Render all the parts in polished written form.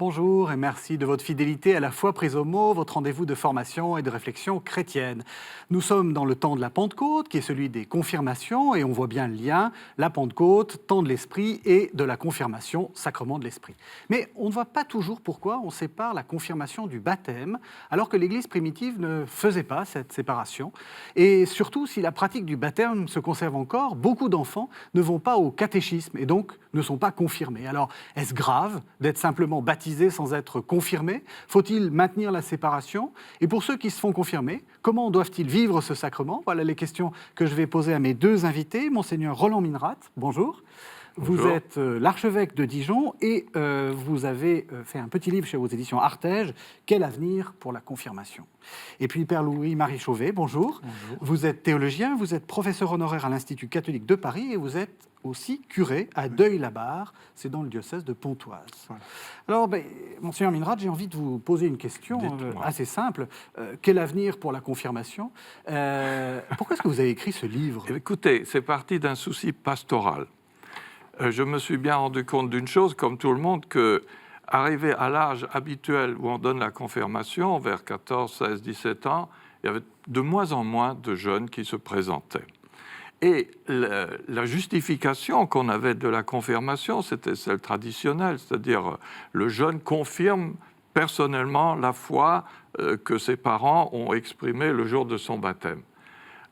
Bonjour et merci de votre fidélité à la foi prise au mot, votre rendez-vous de formation et de réflexion chrétienne. Nous sommes dans le temps de la Pentecôte, qui est celui des confirmations, et on voit bien le lien, la Pentecôte, temps de l'Esprit, et de la confirmation, sacrement de l'Esprit. Mais on ne voit pas toujours pourquoi on sépare la confirmation du baptême, alors que l'Église primitive ne faisait pas cette séparation. Et surtout, si la pratique du baptême se conserve encore, beaucoup d'enfants ne vont pas au catéchisme, et donc ne sont pas confirmés. Alors, est-ce grave d'être simplement baptisé sans être confirmé? Faut-il maintenir la séparation? Et pour ceux qui se font confirmer, comment doivent-ils vivre ce sacrement? Voilà les questions que je vais poser à mes deux invités. Monseigneur Roland Minrat, bonjour. Bonjour. Vous êtes l'archevêque de Dijon et vous avez fait un petit livre chez vos éditions Artege, Quel avenir pour la confirmation? Et puis Père Louis-Marie Chauvet, bonjour. Bonjour. Vous êtes théologien, vous êtes professeur honoraire à l'Institut catholique de Paris et vous êtes aussi curé à Deuil-la-Barre, c'est dans le diocèse de Pontoise. Voilà. Alors, Monseigneur Minrat, j'ai envie de vous poser une question assez simple. Quel avenir pour la confirmation? Pourquoi est-ce que vous avez écrit ce livre? Écoutez, c'est parti d'un souci pastoral. Je me suis bien rendu compte d'une chose, comme tout le monde, que arrivé à l'âge habituel où on donne la confirmation, vers 14, 16, 17 ans, il y avait de moins en moins de jeunes qui se présentaient. Et la justification qu'on avait de la confirmation, c'était celle traditionnelle, c'est-à-dire le jeune confirme personnellement la foi que ses parents ont exprimée le jour de son baptême.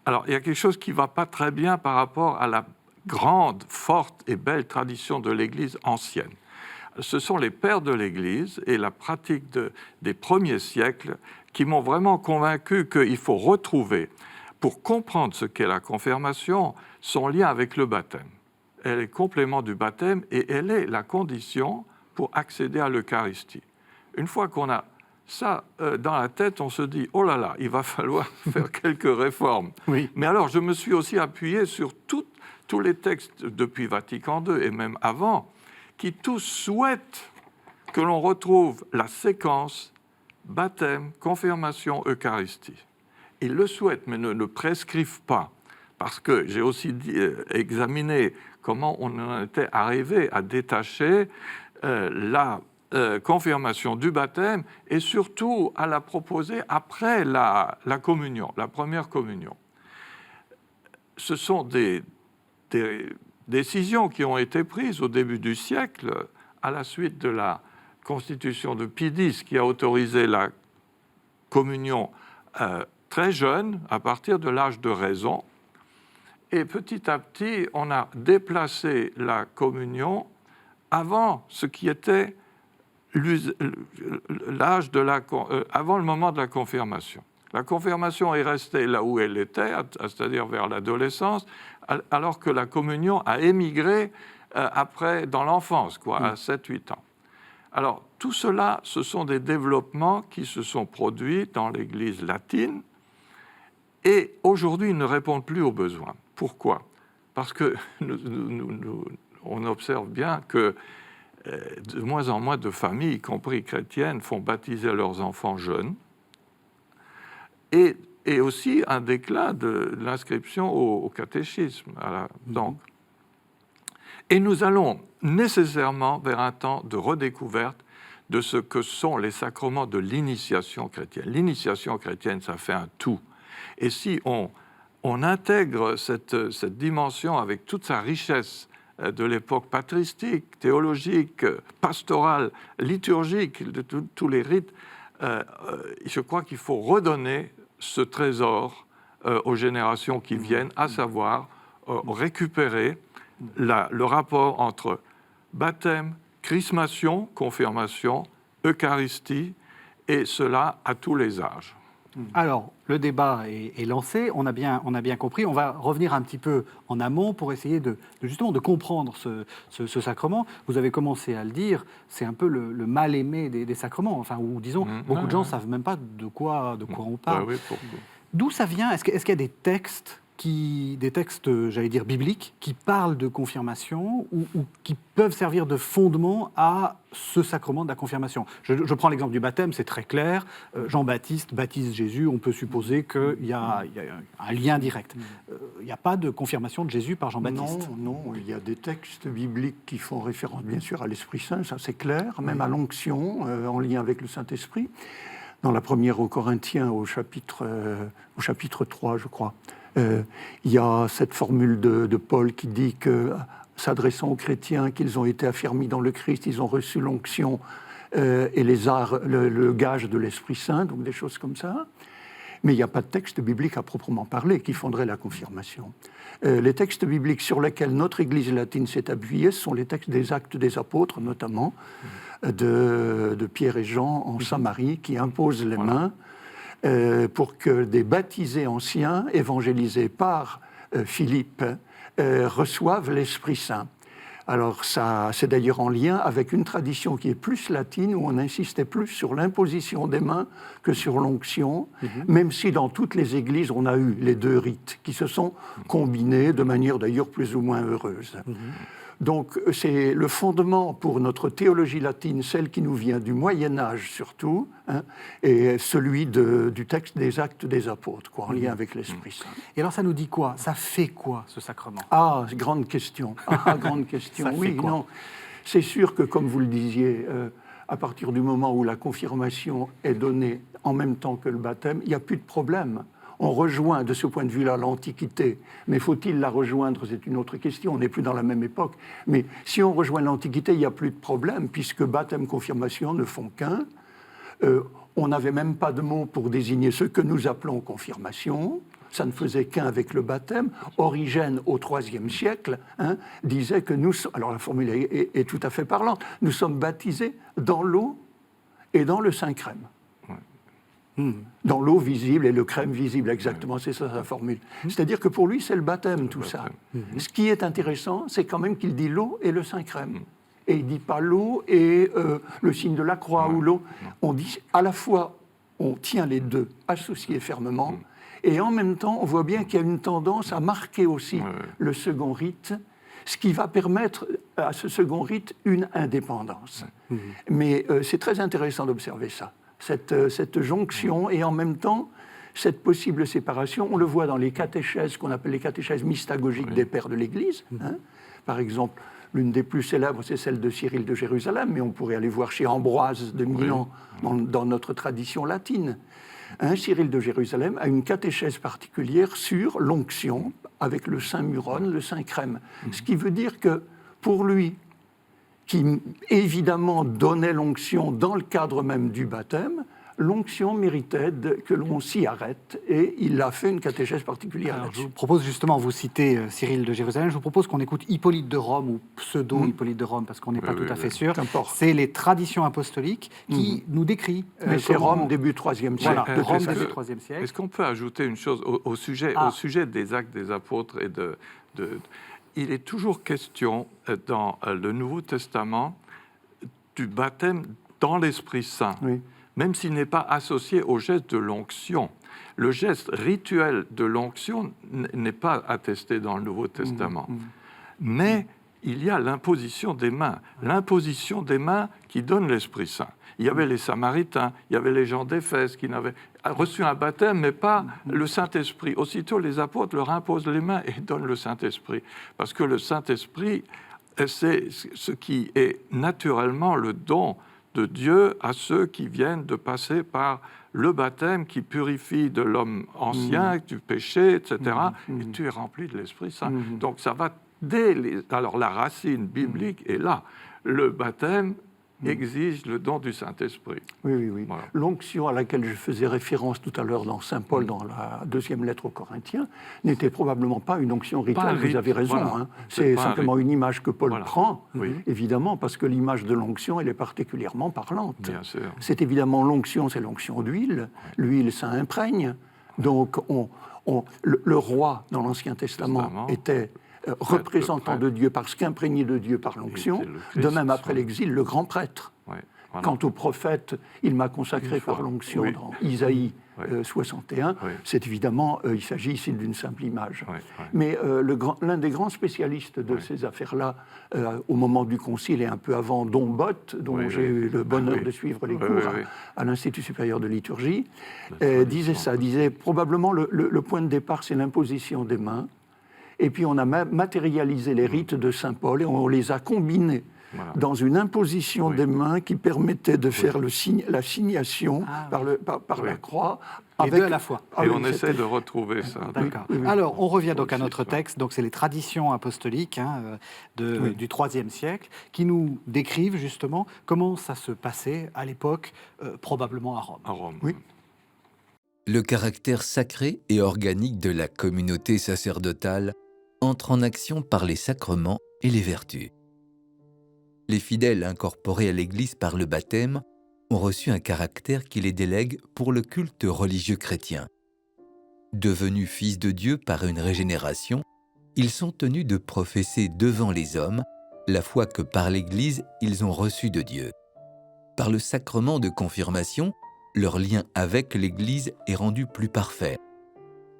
Alors, il y a quelque chose qui ne va pas très bien par rapport à la grande, forte et belle tradition de l'Église ancienne. Ce sont les pères de l'Église et la pratique des premiers siècles qui m'ont vraiment convaincu qu'il faut retrouver, pour comprendre ce qu'est la confirmation, son lien avec le baptême. Elle est complément du baptême et elle est la condition pour accéder à l'Eucharistie. Une fois qu'on a ça dans la tête, on se dit « Oh là là, il va falloir faire quelques réformes. » Oui. Mais alors, je me suis aussi appuyé sur tous les textes depuis Vatican II et même avant, qui tous souhaitent que l'on retrouve la séquence baptême, confirmation, Eucharistie. Ils le souhaitent, mais ne le prescrivent pas. Parce que j'ai aussi examiné comment on en était arrivé à détacher la confirmation du baptême et surtout à la proposer après la communion, la première communion. Ce sont des décisions qui ont été prises au début du siècle à la suite de la constitution de Pie X qui a autorisé la communion très jeune, à partir de l'âge de raison. Et petit à petit, on a déplacé la communion avant ce qui était l'âge avant le moment de la confirmation. La confirmation est restée là où elle était, c'est-à-dire vers l'adolescence, alors que la communion a émigré après, dans l'enfance, à 7-8 ans. Alors, tout cela, ce sont des développements qui se sont produits dans l'Église latine et aujourd'hui, ils ne répondent plus aux besoins. Pourquoi? Parce que on observe bien que de moins en moins de familles, y compris chrétiennes, font baptiser leurs enfants jeunes et aussi un déclin de l'inscription au catéchisme. Donc, et nous allons nécessairement vers un temps de redécouverte de ce que sont les sacrements de l'initiation chrétienne. L'initiation chrétienne, ça fait un tout. Et si on intègre cette dimension avec toute sa richesse de l'époque patristique, théologique, pastorale, liturgique, de tous les rites, je crois qu'il faut redonner ce trésor aux générations qui viennent, à savoir récupérer le rapport entre baptême, chrismation, confirmation, Eucharistie, et cela à tous les âges. Alors, le débat est lancé, on a bien compris. On va revenir un petit peu en amont pour essayer justement de comprendre ce sacrement. Vous avez commencé à le dire, c'est un peu le mal-aimé des sacrements, enfin, ou disons, beaucoup de gens ne savent même pas de quoi on parle. Oui, D'où ça vient? Est-ce qu'il y a des textes j'allais dire, bibliques, qui parlent de confirmation ou qui peuvent servir de fondement à ce sacrement de la confirmation. Je prends l'exemple du baptême, c'est très clair. Jean-Baptiste baptise Jésus, on peut supposer qu'il y a un lien direct. Il n'y a pas de confirmation de Jésus par Jean-Baptiste. Non, il y a des textes bibliques qui font référence, bien sûr, à l'Esprit Saint, ça c'est clair, même à l'onction, en lien avec le Saint-Esprit. Dans la première aux Corinthiens, au chapitre 3, je crois, il y a cette formule de Paul qui dit que, s'adressant aux chrétiens, qu'ils ont été affermis dans le Christ, ils ont reçu l'onction et le gage de l'Esprit Saint, donc des choses comme ça. Mais il n'y a pas de texte biblique à proprement parler qui fonderait la confirmation. Les textes bibliques sur lesquels notre Église latine s'est appuyée sont les textes des Actes des Apôtres, notamment, de Pierre et Jean en Samarie, qui imposent les mains pour que des baptisés anciens, évangélisés par Philippe, reçoivent l'Esprit Saint. Alors ça, c'est d'ailleurs en lien avec une tradition qui est plus latine, où on insistait plus sur l'imposition des mains que sur l'onction, même si dans toutes les églises, on a eu les deux rites qui se sont combinés de manière d'ailleurs plus ou moins heureuse. Donc c'est le fondement pour notre théologie latine, celle qui nous vient du Moyen-Âge surtout, et celui du texte des Actes des Apôtres, en lien avec l'Esprit Saint. Et alors ça nous dit quoi? Ça fait quoi, ce sacrement? Ah, grande question. Grande question. Oui, non. C'est sûr que, comme vous le disiez, à partir du moment où la confirmation est donnée en même temps que le baptême, il n'y a plus de problème. On rejoint de ce point de vue-là l'Antiquité, mais faut-il la rejoindre? C'est une autre question, on n'est plus dans la même époque. Mais si on rejoint l'Antiquité, il n'y a plus de problème, puisque baptême, confirmation ne font qu'un. On n'avait même pas de mot pour désigner ce que nous appelons confirmation. Ça ne faisait qu'un avec le baptême. Origène, au IIIe siècle, disait que nous... Alors la formule est tout à fait parlante. Nous sommes baptisés dans l'eau et dans le Saint-Crème. Dans l'eau visible et le crème visible, exactement, c'est ça sa formule. C'est-à-dire que pour lui, c'est le baptême, tout ça. Ce qui est intéressant, c'est quand même qu'il dit l'eau et le Saint-Crème. Et il ne dit pas l'eau et le signe de la croix ou l'eau. On dit à la fois, on tient les deux associés fermement, et en même temps, on voit bien qu'il y a une tendance à marquer aussi le second rite, ce qui va permettre à ce second rite une indépendance. Mais c'est très intéressant d'observer ça. Cette jonction et en même temps cette possible séparation. On le voit dans les catéchèses qu'on appelle les catéchèses mystagogiques des pères de l'Église. Par exemple, l'une des plus célèbres, c'est celle de Cyril de Jérusalem, mais on pourrait aller voir chez Ambroise de Milan dans notre tradition latine. Cyril de Jérusalem a une catéchèse particulière sur l'onction avec le Saint Muron, le Saint Crème. Ce qui veut dire que pour lui, qui évidemment donnait l'onction dans le cadre même du baptême, l'onction méritait que l'on s'y arrête, et il a fait une catéchèse particulière là-dessus. Je vous propose justement, vous citez Cyril de Jérusalem, je vous propose qu'on écoute Hippolyte de Rome, ou pseudo-Hippolyte de Rome, parce qu'on n'est pas tout à fait sûr. C'est les traditions apostoliques qui nous décrit... Mais c'est Rome, début IIIe siècle. Voilà, Rome, début IIIe siècle. Est-ce qu'on peut ajouter une chose au sujet des Actes des Apôtres et il est toujours question dans le Nouveau Testament du baptême dans l'Esprit Saint, même s'il n'est pas associé au geste de l'onction. Le geste rituel de l'onction n'est pas attesté dans le Nouveau Testament. Mais il y a l'imposition des mains. L'imposition des mains qui donne l'Esprit Saint. Il y avait les Samaritains, il y avait les gens d'Éphèse qui n'avaient reçu un baptême, mais pas le Saint-Esprit. Aussitôt, les apôtres leur imposent les mains et donnent le Saint-Esprit. Parce que le Saint-Esprit, c'est ce qui est naturellement le don de Dieu à ceux qui viennent de passer par le baptême qui purifie de l'homme ancien, du péché, etc. Et tu es rempli de l'Esprit Saint. Donc ça va Alors la racine biblique est là. Le baptême exige le don du Saint-Esprit. Oui. Voilà. L'onction à laquelle je faisais référence tout à l'heure dans Saint Paul, dans la deuxième lettre aux Corinthiens, n'était probablement pas une onction rituelle. Vous avez raison. Voilà. C'est simplement une image que Paul prend, évidemment, parce que l'image de l'onction, elle est particulièrement parlante. Bien sûr. C'est évidemment l'onction, c'est l'onction d'huile. L'huile, ça imprègne. Donc, le roi, dans l'Ancien Testament, était représentant de Dieu parce qu'imprégné de Dieu par l'onction, de même après l'exil, le grand prêtre. Quant au prophète, il m'a consacré par l'onction dans Isaïe, 61. Oui. C'est évidemment, il s'agit ici d'une simple image. Oui, oui. Mais l'un des grands spécialistes de ces affaires-là, au moment du Concile et un peu avant, dont Bott, dont Oui, j'ai eu le bonheur oui. de suivre les Oui, cours oui. à l'Institut supérieur de liturgie, tradition. disait probablement le point de départ, c'est l'imposition des mains. Et puis on a matérialisé les rites de Saint Paul et on les a combinés Voilà. dans une imposition Oui. des mains qui permettait de faire la signation Ah, par oui. la croix. Les deux à la fois. Et on essaie de retrouver ça. D'accord. oui, oui. Alors, on revient donc à Aussi, notre ça. texte. Donc, c'est les traditions apostoliques du IIIe siècle qui nous décrivent justement comment ça se passait à l'époque, probablement à Rome. À Rome. Oui. Le caractère sacré et organique de la communauté sacerdotale entre en action par les sacrements et les vertus. Les fidèles incorporés à l'Église par le baptême ont reçu un caractère qui les délègue pour le culte religieux chrétien. Devenus fils de Dieu par une régénération, ils sont tenus de professer devant les hommes la foi que par l'Église ils ont reçue de Dieu. Par le sacrement de confirmation, leur lien avec l'Église est rendu plus parfait.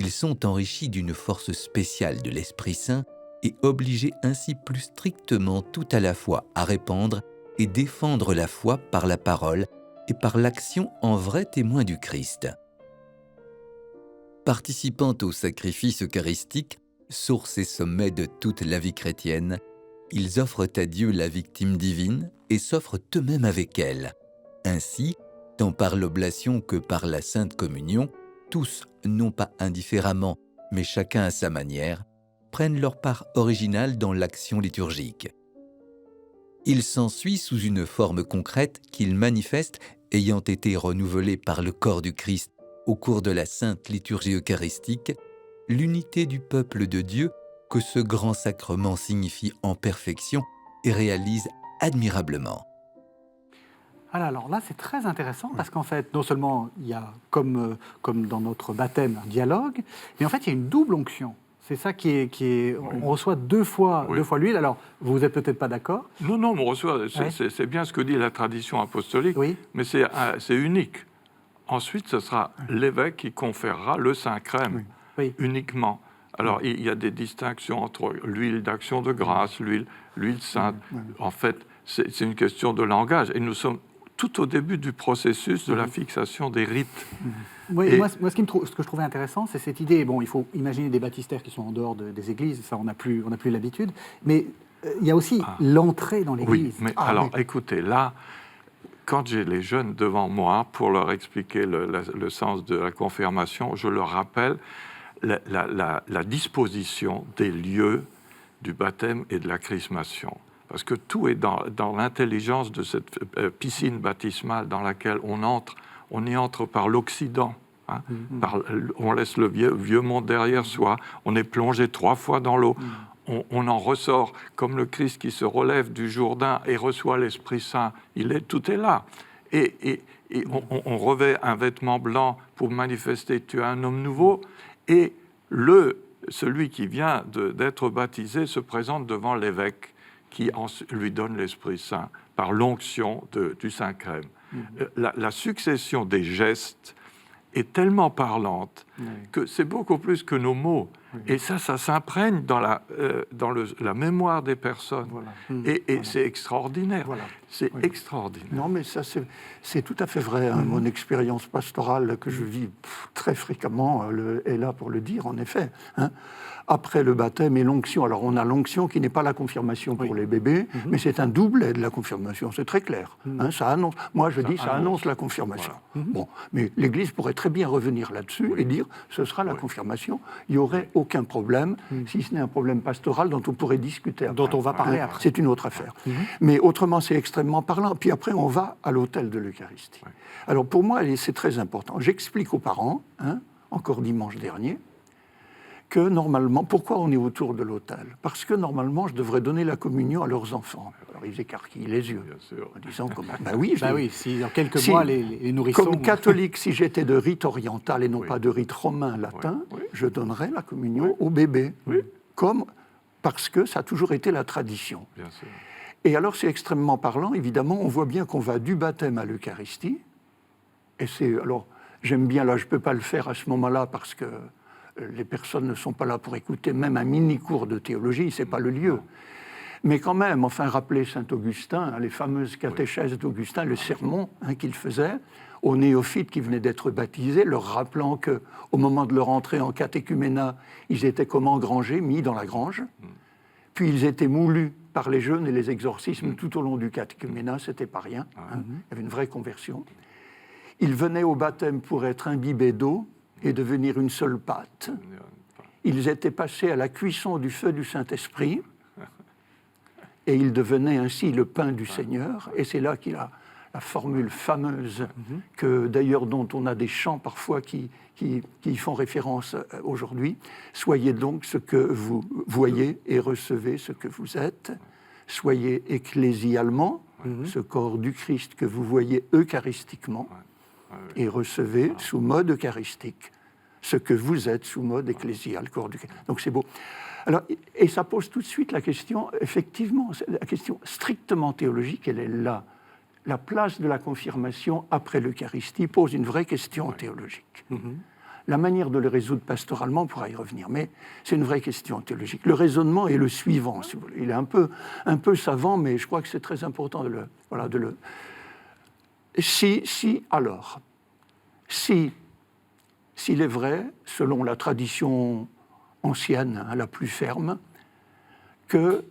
Ils sont enrichis d'une force spéciale de l'Esprit Saint et obligés ainsi plus strictement tout à la fois à répandre et défendre la foi par la parole et par l'action en vrai témoin du Christ. Participant au sacrifice eucharistique, source et sommet de toute la vie chrétienne, ils offrent à Dieu la victime divine et s'offrent eux-mêmes avec elle. Ainsi, tant par l'oblation que par la Sainte Communion, tous, non pas indifféremment, mais chacun à sa manière, prennent leur part originale dans l'action liturgique. Il s'ensuit sous une forme concrète qu'ils manifestent, ayant été renouvelés par le corps du Christ au cours de la Sainte Liturgie eucharistique, l'unité du peuple de Dieu que ce grand sacrement signifie en perfection et réalise admirablement. Alors là, c'est très intéressant parce qu'en fait, non seulement il y a, comme dans notre baptême, un dialogue, mais en fait, il y a une double onction. C'est ça qui est on reçoit deux fois l'huile. Alors, vous n'êtes peut-être pas d'accord. Non, mais on reçoit. C'est bien ce que dit la tradition apostolique, Oui. mais c'est unique. Ensuite, ce sera l'évêque qui conférera le Saint-Crème, uniquement. Alors, il y a des distinctions entre l'huile d'action de grâce, l'huile sainte. En fait, c'est une question de langage. Et nous sommes tout au début du processus de la fixation des rites. Oui, moi, ce que je trouvais intéressant, c'est cette idée. Bon, il faut imaginer des baptistères qui sont en dehors des églises, ça, on n'a plus l'habitude. Mais il y a aussi l'entrée dans l'église. Oui, mais écoutez, là, quand j'ai les jeunes devant moi pour leur expliquer le sens de la confirmation, je leur rappelle la disposition des lieux du baptême et de la chrismation. Parce que tout est dans l'intelligence de cette piscine baptismale dans laquelle on entre. On y entre par l'Occident. Hein, on laisse le vieux monde derrière soi. On est plongé 3 fois dans l'eau. On en ressort comme le Christ qui se relève du Jourdain et reçoit l'Esprit Saint. Tout est là. Et on revêt un vêtement blanc pour manifester tu es un homme nouveau. Et celui qui vient d'être baptisé se présente devant l'évêque qui lui donne l'Esprit Saint par l'onction du Saint-Crème. La succession des gestes est tellement parlante que c'est beaucoup plus que nos mots. Et ça s'imprègne dans la mémoire des personnes. Et c'est extraordinaire. C'est extraordinaire. Non, mais ça, c'est tout à fait vrai. Hein. Mon expérience pastorale que je vis très fréquemment est là pour le dire, en effet. Hein. Après le baptême et l'onction, alors on a l'onction qui n'est pas la confirmation pour les bébés, mais c'est un doublet de la confirmation, c'est très clair. Hein, ça annonce, moi je dis, ça annonce la confirmation. Voilà. Bon, mais l'Église pourrait très bien revenir là-dessus et dire, ce sera la confirmation, il n'y aurait aucun problème, si ce n'est un problème pastoral dont on pourrait discuter après. Dont on va parler après. C'est une autre affaire. Mais autrement, c'est extrêmement parlant. Puis après, on va à l'autel de l'Eucharistie. Alors pour moi, c'est très important. J'explique aux parents, encore dimanche dernier, que normalement, pourquoi on est autour de l'autel? Parce que normalement, je devrais donner la communion à leurs enfants. Alors ils écarquillent les yeux, en disant comment. Oui, si dans quelques mois, les nourrissons... Comme catholique, si j'étais de rite oriental et non pas de rite romain latin, je donnerais la communion au bébé. Parce que ça a toujours été la tradition. Bien sûr. Et alors, c'est extrêmement parlant. Évidemment, on voit bien qu'on va du baptême à l'Eucharistie. Et c'est alors J'aime bien, là je ne peux pas le faire à ce moment-là parce que les personnes ne sont pas là pour écouter même un mini-cours de théologie, ce n'est pas le lieu. Mais quand même, enfin, rappeler Saint-Augustin, les fameuses catéchèses d'Augustin, le sermon qu'il faisait aux néophytes qui venaient d'être baptisés, leur rappelant qu'au moment de leur entrée en catéchuménat, ils étaient comme engrangés, mis dans la grange, puis ils étaient moulus par les jeûnes et les exorcismes tout au long du catéchuménat, c'était pas rien, il y avait une vraie conversion. Ils venaient au baptême pour être imbibés d'eau et devenir une seule pâte. Ils étaient passés à la cuisson du feu du Saint-Esprit, et ils devenaient ainsi le pain du Seigneur. Et c'est là qu'il a la formule fameuse, que d'ailleurs dont on a des chants parfois qui y font référence aujourd'hui. Soyez donc ce que vous voyez et recevez ce que vous êtes. Soyez ecclésialement, ce corps du Christ que vous voyez eucharistiquement, et recevez sous mode eucharistique ce que vous êtes sous mode ecclésial, corps du Christ. Donc c'est beau. Alors, et ça pose tout de suite la question, effectivement, la question strictement théologique, elle est là. La place de la confirmation après l'Eucharistie pose une vraie question théologique. La manière de le résoudre pastoralement, on pourra y revenir, mais c'est une vraie question théologique. Le raisonnement est le suivant, si vous voulez. Il est un peu savant, mais je crois que c'est très important de le... S'il est vrai, selon la tradition ancienne, la plus ferme, que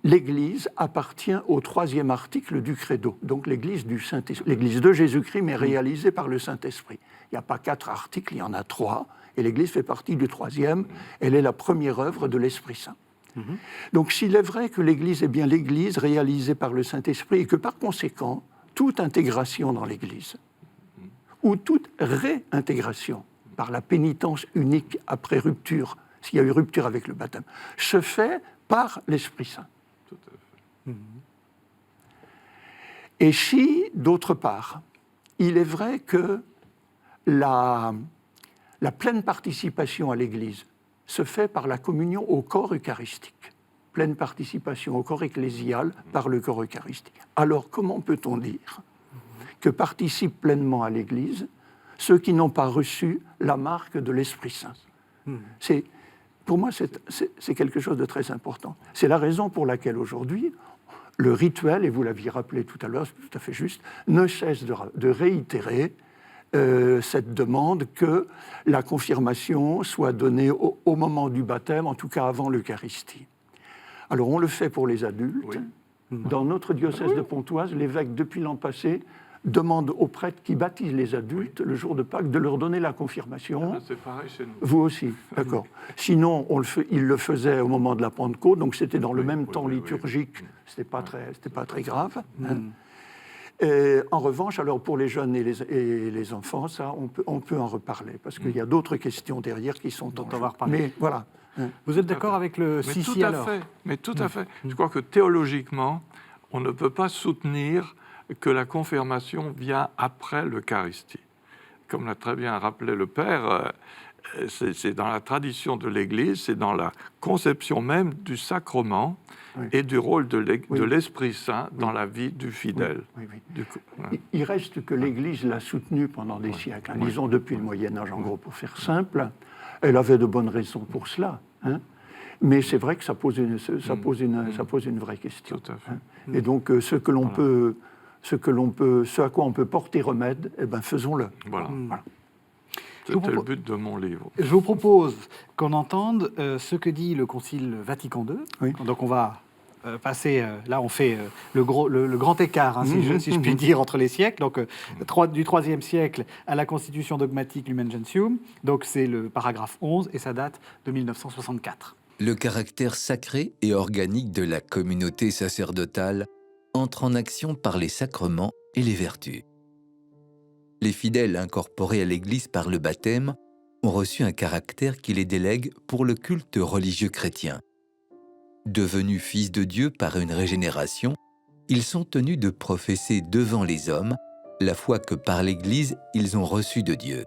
l'Église appartient au 3e article du Credo, donc l'Église de Jésus-Christ, mais réalisée par le Saint-Esprit. Il n'y a pas 4 articles, il y en a 3, et l'Église fait partie du 3e, elle est la première œuvre de l'Esprit Saint. Donc s'il est vrai que l'Église est bien l'Église réalisée par le Saint-Esprit, et que par conséquent, toute intégration dans l'Église, ou toute réintégration par la pénitence unique après rupture, s'il y a eu rupture avec le baptême, se fait par l'Esprit Saint. Tout à fait. Et si, d'autre part, il est vrai que la pleine participation à l'Église se fait par la communion au corps eucharistique, pleine participation au corps ecclésial par le corps eucharistique, alors comment peut-on dire que participent pleinement à l'Église ceux qui n'ont pas reçu la marque de l'Esprit Saint? Pour moi, c'est quelque chose de très important. C'est la raison pour laquelle aujourd'hui, le rituel, et vous l'aviez rappelé tout à l'heure, c'est tout à fait juste, ne cesse de réitérer cette demande que la confirmation soit donnée au moment du baptême, en tout cas avant l'Eucharistie. Alors on le fait pour les adultes. Dans notre diocèse de Pontoise, l'évêque, depuis l'an passé, demande aux prêtres qui baptisent les adultes le jour de Pâques de leur donner la confirmation. C'est pareil chez nous. Vous aussi, d'accord. Sinon, il le faisait au moment de la Pentecôte, donc c'était dans le même temps liturgique, c'était pas très grave. Et en revanche, alors pour les jeunes et les enfants, ça, on peut en reparler, parce qu'il y a d'autres questions derrière qui sont dont on va reparler. Mais voilà. Vous êtes d'accord avec le Sissi alors? Mais tout à fait. Je crois que théologiquement, on ne peut pas soutenir que la confirmation vient après l'Eucharistie. Comme l'a très bien rappelé le Père, c'est dans la tradition de l'Église, c'est dans la conception même du sacrement et du rôle de l'Esprit Saint dans la vie du fidèle. Il reste que l'Église l'a soutenu pendant des siècles. Disons depuis le Moyen-Âge, en gros, pour faire simple. Elle avait de bonnes raisons pour cela. Mais c'est vrai que ça pose une vraie question. Tout à fait. Et donc, ce à quoi on peut porter remède, faisons-le. Voilà. C'était le but de mon livre. Je vous propose qu'on entende ce que dit le Concile Vatican II. Donc on va passer, là on fait le grand écart, si je puis dire, entre les siècles. Donc du IIIe siècle à la Constitution dogmatique Lumen Gentium. Donc c'est le paragraphe 11 et ça date de 1964. Le caractère sacré et organique de la communauté sacerdotale entre en action par les sacrements et les vertus. Les fidèles incorporés à l'Église par le baptême ont reçu un caractère qui les délègue pour le culte religieux chrétien. Devenus fils de Dieu par une régénération, ils sont tenus de professer devant les hommes la foi que par l'Église ils ont reçue de Dieu.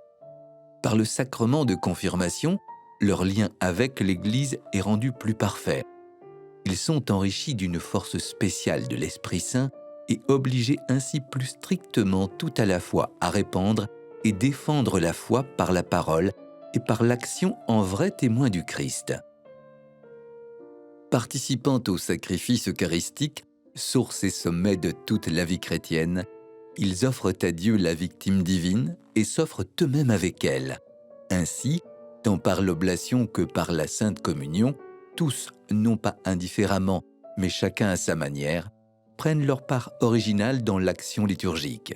Par le sacrement de confirmation, leur lien avec l'Église est rendu plus parfait. Ils sont enrichis d'une force spéciale de l'Esprit Saint et obligés ainsi plus strictement tout à la fois à répandre et défendre la foi par la parole et par l'action en vrai témoin du Christ. Participant au sacrifice eucharistique, source et sommet de toute la vie chrétienne, ils offrent à Dieu la victime divine et s'offrent eux-mêmes avec elle. Ainsi, tant par l'oblation que par la Sainte Communion, tous, non pas indifféremment, mais chacun à sa manière, prennent leur part originale dans l'action liturgique.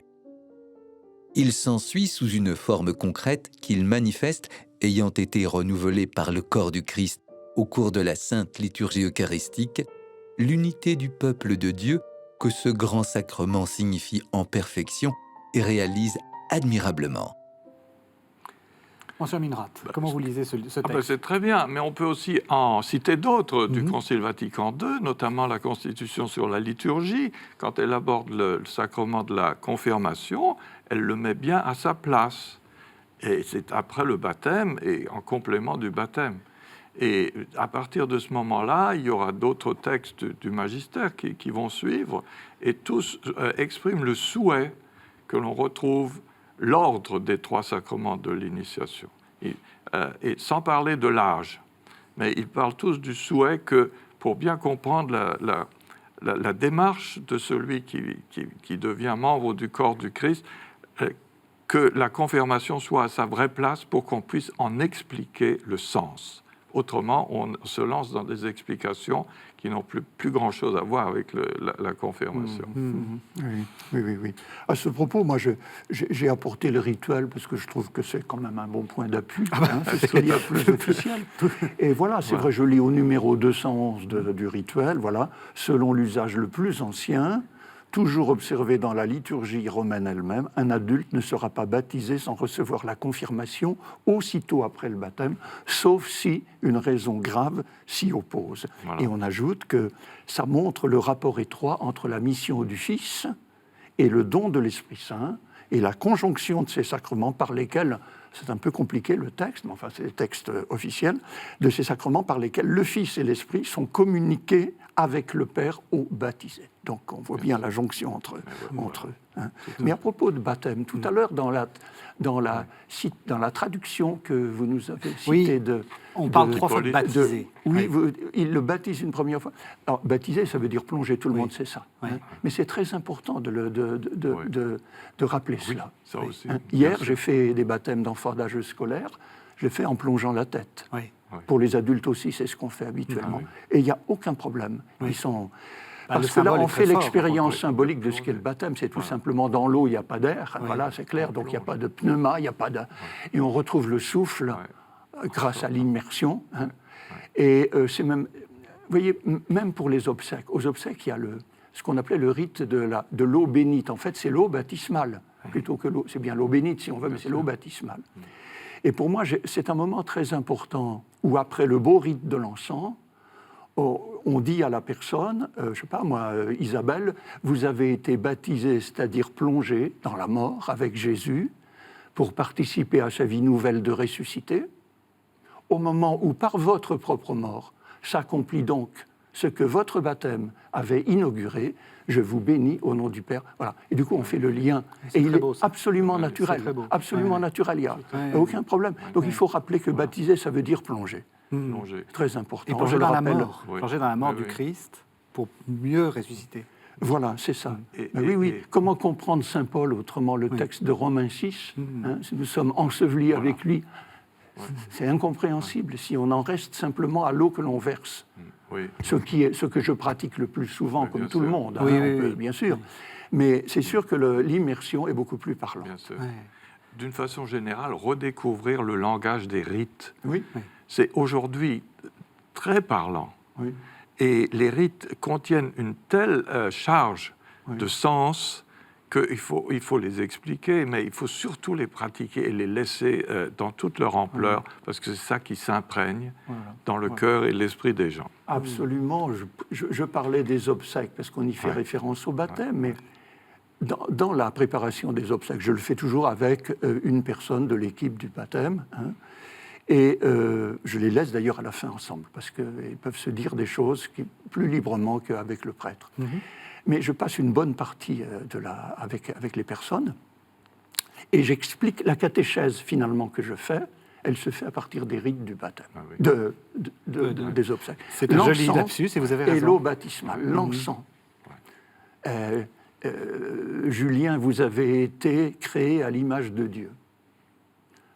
Il s'ensuit sous une forme concrète qu'ils manifestent, ayant été renouvelés par le corps du Christ au cours de la Sainte Liturgie eucharistique, l'unité du peuple de Dieu que ce grand sacrement signifie en perfection et réalise admirablement. Monsieur Minrat, comment vous lisez ce texte? C'est très bien, mais on peut aussi en citer d'autres du Concile Vatican II, notamment la Constitution sur la liturgie. Quand elle aborde le sacrement de la confirmation, elle le met bien à sa place. Et c'est après le baptême et en complément du baptême. Et à partir de ce moment-là, il y aura d'autres textes du magistère qui vont suivre, et tous expriment le souhait que l'on retrouve l'ordre des 3 sacrements de l'initiation. Et sans parler de l'âge, mais ils parlent tous du souhait que, pour bien comprendre la démarche de celui qui devient membre du corps du Christ, que la confirmation soit à sa vraie place pour qu'on puisse en expliquer le sens. Autrement, on se lance dans des explications qui n'ont plus grand-chose à voir avec la confirmation. Oui. À ce propos, moi, j'ai apporté le rituel parce que je trouve que c'est quand même un bon point d'appui. C'est ce qu'il y a plus officiel. Et voilà, c'est vrai, je lis au numéro 211 du rituel, voilà, selon l'usage le plus ancien, toujours observé dans la liturgie romaine elle-même, un adulte ne sera pas baptisé sans recevoir la confirmation aussitôt après le baptême, sauf si une raison grave s'y oppose. Voilà. Et on ajoute que ça montre le rapport étroit entre la mission du Fils et le don de l'Esprit Saint, et la conjonction de ces sacrements par lesquels, c'est un peu compliqué le texte, mais enfin c'est le texte officiel, de ces sacrements par lesquels le Fils et l'Esprit sont communiqués avec le Père au baptisé. Donc on voit bien la jonction entre eux. Hein. Mais à propos de baptême, tout à l'heure dans la traduction que vous nous avez citée on parle 3 fois de baptiser. Il le baptise une première fois. Alors baptiser, ça veut dire plonger, tout le monde sait ça. Oui. Hein. Mais c'est très important de rappeler cela. Ça aussi, hein. Hier, j'ai fait des baptêmes d'enfants d'âge scolaire, je l'ai fait en plongeant la tête. Oui. Pour les adultes aussi, c'est ce qu'on fait habituellement. Et il n'y a aucun problème. Ils sont... Parce que là, on fait l'expérience symbolique de ce qu'est le baptême. C'est tout simplement dans l'eau, il n'y a pas d'air. Voilà, c'est clair. Donc il n'y a pas de pneuma, il n'y a pas de... Et on retrouve le souffle grâce à l'immersion. Hein. Et c'est même... Vous voyez, même pour les obsèques. Aux obsèques, il y a ce qu'on appelait le rite de l'eau bénite. En fait, c'est l'eau baptismale. Plutôt que l'eau... C'est bien l'eau bénite, si on veut, mais c'est l'eau baptismale. Et pour moi, c'est un moment très important où, après le beau rite de l'encens, on dit à la personne, je ne sais pas moi, Isabelle, vous avez été baptisée, c'est-à-dire plongée dans la mort avec Jésus pour participer à sa vie nouvelle de ressuscité, au moment où, par votre propre mort, s'accomplit donc ce que votre baptême avait inauguré, je vous bénis au nom du Père. Voilà. Et du coup, on fait le lien. Et il est absolument naturel. Absolument naturel. Il n'y a aucun problème. Donc il faut rappeler que baptiser, ça veut dire plonger. C'est très important. Et plonger dans la mort. Plonger dans la mort du Christ pour mieux ressusciter. Voilà, c'est ça. Oui. Comment comprendre Saint Paul, autrement le texte de Romains 6 hein, si nous sommes ensevelis avec lui. C'est incompréhensible si on en reste simplement à l'eau que l'on verse. Ce que je pratique le plus souvent, comme tout le monde, bien sûr. Mais c'est sûr que l'immersion est beaucoup plus parlante. Bien sûr. D'une façon générale, redécouvrir le langage des rites, oui. c'est aujourd'hui très parlant. Oui. Et les rites contiennent une telle charge de sens qu'il faut les expliquer, mais il faut surtout les pratiquer et les laisser dans toute leur ampleur, parce que c'est ça qui s'imprègne dans le cœur et l'esprit des gens. Absolument. Je parlais des obsèques, parce qu'on y fait référence au baptême, mais dans la préparation des obsèques, je le fais toujours avec une personne de l'équipe du baptême, hein, et je les laisse d'ailleurs à la fin ensemble, parce qu'ils peuvent se dire des choses plus librement qu'avec le prêtre. Mais je passe une bonne partie avec les personnes, Et j'explique la catéchèse, finalement, que je fais, elle se fait à partir des rites du baptême, des obsèques. C'est un joli lapsus, et vous avez raison. Et l'eau baptismale, l'encens. Julien, vous avez été créé à l'image de Dieu.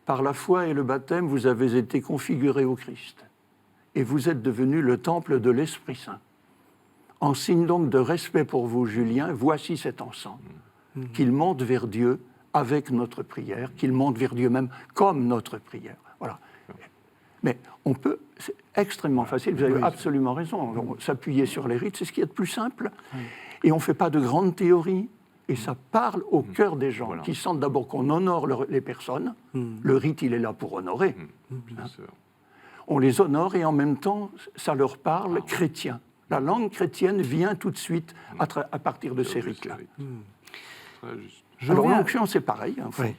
Par la foi et le baptême, vous avez été configuré au Christ. Et vous êtes devenu le temple de l'Esprit Saint. En signe donc de respect pour vous, Julien, voici cet encens, qu'il monte vers Dieu avec notre prière, qu'il monte vers Dieu même comme notre prière. Voilà. Mais on peut, c'est extrêmement facile, vous avez absolument raison, s'appuyer sur les rites, c'est ce qui est de plus simple. Et on ne fait pas de grandes théories, et ça parle au cœur des gens, qui sentent d'abord qu'on honore les personnes. Le rite, il est là pour honorer. Bien sûr. On les honore, et en même temps, ça leur parle chrétien. La langue chrétienne vient tout de suite à partir de ces rites-là. Très juste. Alors l'onction, c'est pareil. Oui.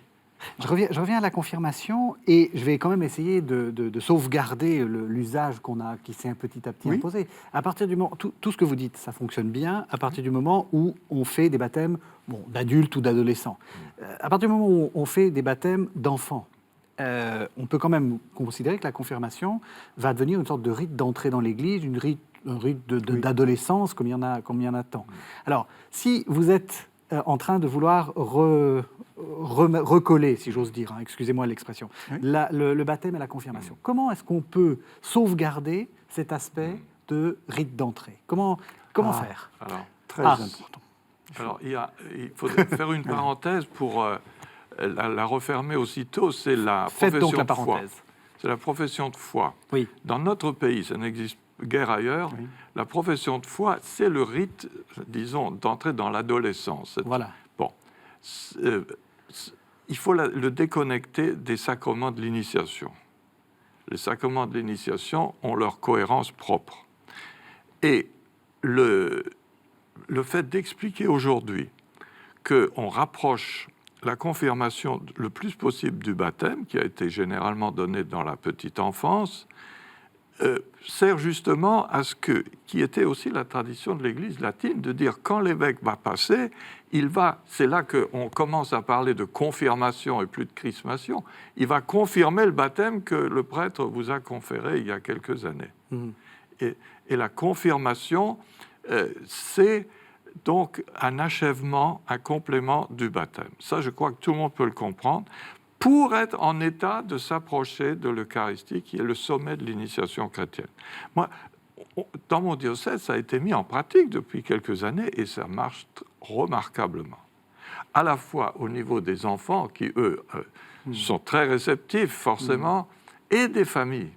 Je reviens à la confirmation, et je vais quand même essayer de sauvegarder l'usage qui s'est petit à petit imposé. À partir du moment, tout ce que vous dites, ça fonctionne bien à partir du moment où on fait des baptêmes d'adultes ou d'adolescents. À partir du moment où on fait des baptêmes d'enfants, on peut quand même considérer que la confirmation va devenir une sorte de rite d'entrée dans l'Église, un rite d'adolescence, comme il y en a tant. Alors, si vous êtes en train de vouloir recoller, si j'ose dire, excusez-moi l'expression, le baptême et la confirmation, comment est-ce qu'on peut sauvegarder cet aspect de rite d'entrée? Comment faire? Alors, très important. Alors, il faut faire une parenthèse pour la refermer aussitôt, c'est la Faites donc profession la de parenthèse. foi. C'est la profession de foi. Oui. Dans notre pays, ça n'existe guère ailleurs, la profession de foi, c'est le rite, disons, d'entrer dans l'adolescence. Voilà. Bon. Il faut le déconnecter des sacrements de l'initiation. Les sacrements de l'initiation ont leur cohérence propre. Et le fait d'expliquer aujourd'hui qu'on rapproche la confirmation le plus possible du baptême, qui a été généralement donné dans la petite enfance, sert justement à qui était aussi la tradition de l'Église latine, de dire quand l'évêque va passer, c'est là qu'on commence à parler de confirmation et plus de chrismation, il va confirmer le baptême que le prêtre vous a conféré il y a quelques années. Et la confirmation, c'est donc un achèvement, un complément du baptême. Ça, je crois que tout le monde peut le comprendre, pour être en état de s'approcher de l'Eucharistie, qui est le sommet de l'initiation chrétienne. Moi, dans mon diocèse, ça a été mis en pratique depuis quelques années, et ça marche remarquablement. À la fois au niveau des enfants, qui, eux, sont très réceptifs, forcément, et des familles.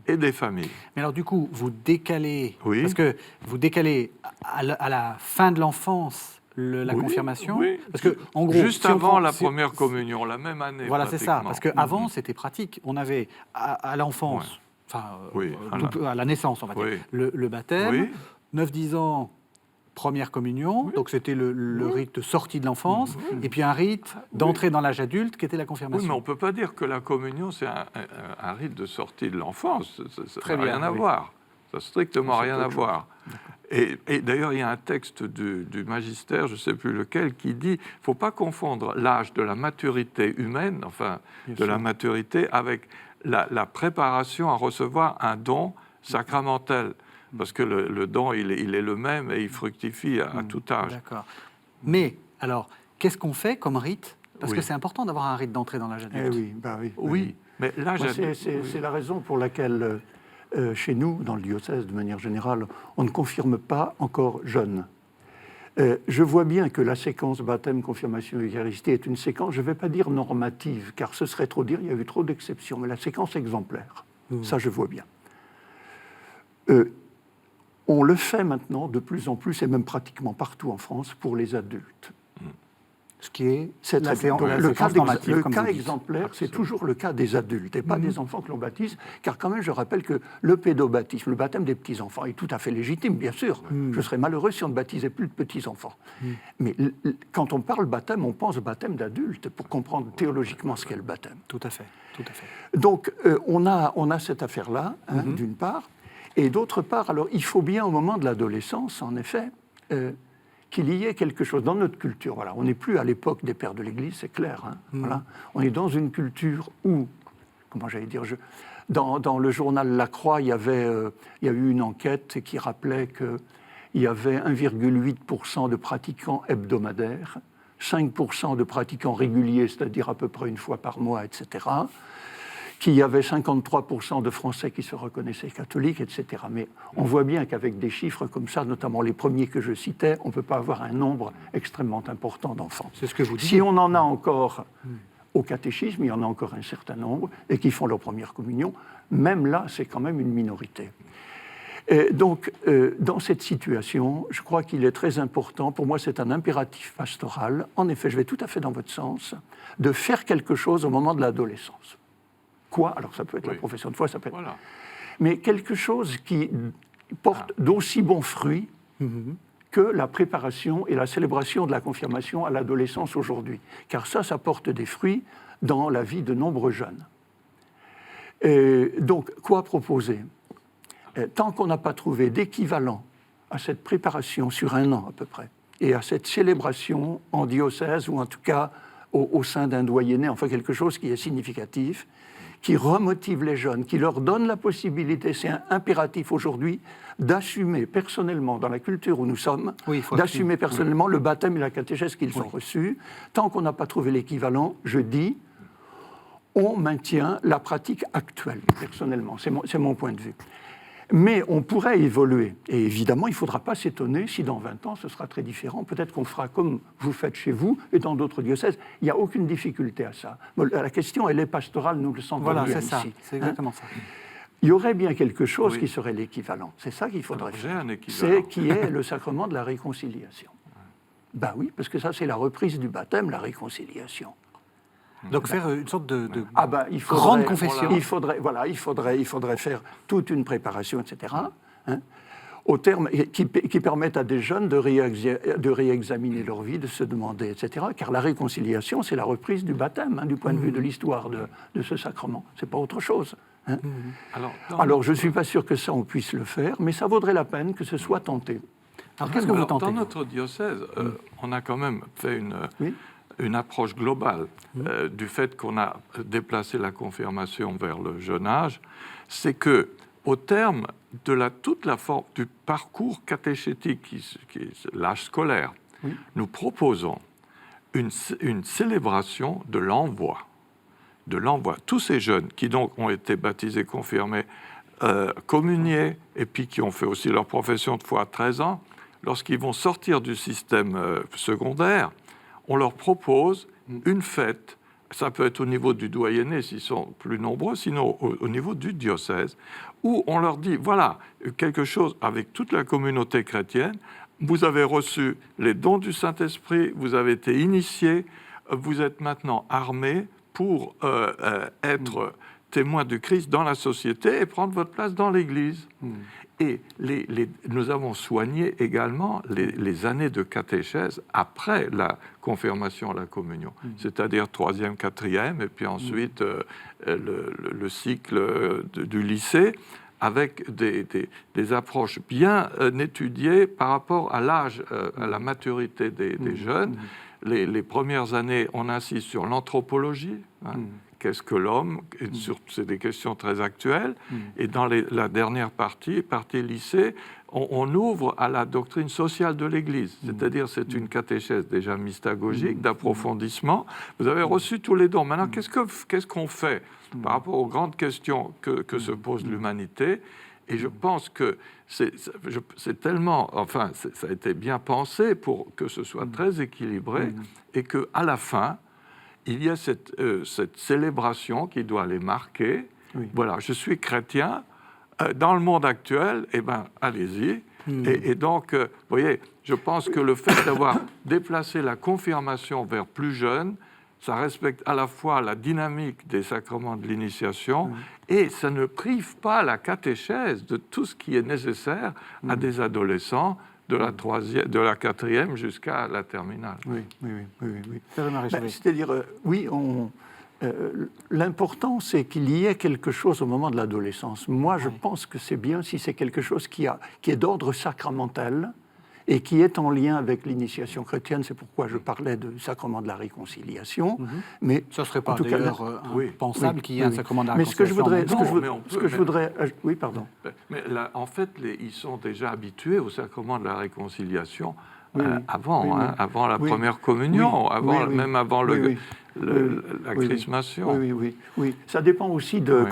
Et des familles. Mais alors, du coup, vous décalez, parce que vous décalez à la fin de l'enfance la confirmation, parce que en gros, juste avant la première communion, la même année. Voilà, c'est ça, parce qu'avant, c'était pratique. On avait à l'enfance, à la naissance, on va dire, le baptême, 9-10 ans, première communion, donc c'était le rite de sortie de l'enfance, et puis un rite d'entrée dans l'âge adulte, qui était la confirmation. Oui, mais on ne peut pas dire que la communion, c'est un rite de sortie de l'enfance. Ça n'a rien à voir. Ça n'a strictement rien à voir. Et d'ailleurs, il y a un texte du magistère, je ne sais plus lequel, qui dit qu'il ne faut pas confondre l'âge de la maturité humaine, la maturité, avec la préparation à recevoir un don sacramentel. Parce que le don, il est le même et il fructifie à tout âge. D'accord. Mais, alors, qu'est-ce qu'on fait comme rite? Parce que c'est important d'avoir un rite d'entrée dans l'âge adulte. Oui, mais l'âge adulte... C'est la raison pour laquelle, chez nous, dans le diocèse, de manière générale, on ne confirme pas encore jeune. Je vois bien que la séquence baptême, confirmation, Eucharistie est une séquence, je ne vais pas dire normative, car ce serait trop dire, il y a eu trop d'exceptions, mais la séquence exemplaire, ça je vois bien. On le fait maintenant de plus en plus, et même pratiquement partout en France, pour les adultes. Ce qui est le cas exemplaire, c'est toujours le cas des adultes et pas des enfants que l'on baptise, car quand même, je rappelle que le pédobaptisme, le baptême des petits-enfants, est tout à fait légitime, bien sûr. Je serais malheureux si on ne baptisait plus de petits-enfants. Mais quand on parle baptême, on pense baptême d'adultes, pour comprendre théologiquement ce qu'est le baptême. Tout à fait, tout à fait. Donc, on a cette affaire-là, d'une part, et d'autre part, alors, il faut bien, au moment de l'adolescence, en effet, qu'il y ait quelque chose dans notre culture. Voilà, on n'est plus à l'époque des pères de l'Église, c'est clair. Hein, voilà. On est dans une culture où, comment j'allais dire, dans le journal La Croix, il y a eu une enquête qui rappelait qu'il y avait 1,8% de pratiquants hebdomadaires, 5% de pratiquants réguliers, c'est-à-dire à peu près une fois par mois, etc., qu'il y avait 53% de Français qui se reconnaissaient catholiques, etc. Mais on voit bien qu'avec des chiffres comme ça, notamment les premiers que je citais, on ne peut pas avoir un nombre extrêmement important d'enfants. C'est ce que vous dites. Si on en a encore au catéchisme, il y en a encore un certain nombre, et qui font leur première communion, même là, c'est quand même une minorité. Et donc, dans cette situation, je crois qu'il est très important, pour moi c'est un impératif pastoral, en effet, je vais tout à fait dans votre sens, de faire quelque chose au moment de l'adolescence. Quoi ? Alors ça peut être la profession de foi, ça peut être... Voilà. Mais quelque chose qui porte d'aussi bons fruits que la préparation et la célébration de la confirmation à l'adolescence aujourd'hui. Car ça porte des fruits dans la vie de nombreux jeunes. Et donc, quoi proposer ? Tant qu'on n'a pas trouvé d'équivalent à cette préparation sur un an à peu près, et à cette célébration en diocèse, ou en tout cas au sein d'un doyenné, enfin quelque chose qui est significatif, qui remotive les jeunes, qui leur donne la possibilité, c'est un impératif aujourd'hui, d'assumer personnellement, dans la culture où nous sommes, d'assumer personnellement le baptême et la catéchèse qu'ils ont reçus. Tant qu'on n'a pas trouvé l'équivalent, je dis, on maintient la pratique actuelle, personnellement. C'est mon point de vue. Mais on pourrait évoluer. Et évidemment, il ne faudra pas s'étonner si dans 20 ans, ce sera très différent. Peut-être qu'on fera comme vous faites chez vous et dans d'autres diocèses. Il n'y a aucune difficulté à ça. La question, elle est pastorale, nous le sentons bien ici. Voilà, c'est ça. C'est exactement ça. Il y aurait bien quelque chose qui serait l'équivalent. C'est ça qu'il faudrait faire. C'est qui est le sacrement de la réconciliation. Ben oui, parce que ça, c'est la reprise du baptême, la réconciliation. Donc faire une sorte de grande confession. Il faudrait faire toute une préparation, etc., au terme, qui permettent à des jeunes de réexaminer leur vie, de se demander, etc., car la réconciliation, c'est la reprise du baptême, du point de vue de l'histoire de ce sacrement. C'est pas autre chose. Alors, je ne suis pas sûr que ça, on puisse le faire, mais ça vaudrait la peine que ce soit tenté. Alors, qu'est-ce que vous tentez ? Dans notre diocèse, on a quand même fait une approche globale du fait qu'on a déplacé la confirmation vers le jeune âge, c'est que au terme de toute la forme du parcours catéchétique qui est l'âge scolaire, nous proposons une célébration de l'envoi. Tous ces jeunes qui donc ont été baptisés, confirmés, communiés, et puis qui ont fait aussi leur profession de foi à 13 ans, lorsqu'ils vont sortir du système secondaire, on leur propose une fête. Ça peut être au niveau du doyenné s'ils sont plus nombreux, sinon au niveau du diocèse, où on leur dit, voilà, quelque chose avec toute la communauté chrétienne, vous avez reçu les dons du Saint-Esprit, vous avez été initiés, vous êtes maintenant armés pour être témoins du Christ dans la société et prendre votre place dans l'Église. Et nous avons soigné également les années de catéchèse après la confirmation à la communion, c'est-à-dire 3e, 4e, et puis ensuite le cycle du lycée, avec des approches bien étudiées par rapport à l'âge, à la maturité des jeunes. Les premières années, on insiste sur l'anthropologie. Qu'est-ce que l'homme ? C'est des questions très actuelles. Et dans la dernière partie lycée, on ouvre à la doctrine sociale de l'Église. C'est-à-dire, c'est une catéchèse déjà mystagogique, d'approfondissement. Vous avez reçu tous les dons. Maintenant, qu'est-ce qu'on fait par rapport aux grandes questions que se pose l'humanité ? Et je pense que c'est tellement... Enfin, ça a été bien pensé pour que ce soit très équilibré et qu'à la fin, il y a cette célébration qui doit les marquer. Voilà, je suis chrétien. Dans le monde actuel, eh ben, allez-y. Et donc, vous voyez, je pense que le fait d'avoir déplacé la confirmation vers plus jeune, ça respecte à la fois la dynamique des sacrements de l'initiation et ça ne prive pas la catéchèse de tout ce qui est nécessaire à des adolescents de la 4e jusqu'à la terminale. Oui. C'est-à-dire, l'important, c'est qu'il y ait quelque chose au moment de l'adolescence. Moi, je pense que c'est bien si c'est quelque chose qui est d'ordre sacramentel et qui est en lien avec l'initiation chrétienne. C'est pourquoi je parlais du sacrement de la réconciliation. Mais ça ne serait pas en tout cas, d'ailleurs pensable qu'il y ait un sacrement de la mais ce que je réconciliation. voudrais, oui, pardon. Mais là, en fait, ils sont déjà habitués au sacrement de la réconciliation avant la première communion, même avant la chrismation. Oui. Ça dépend aussi de,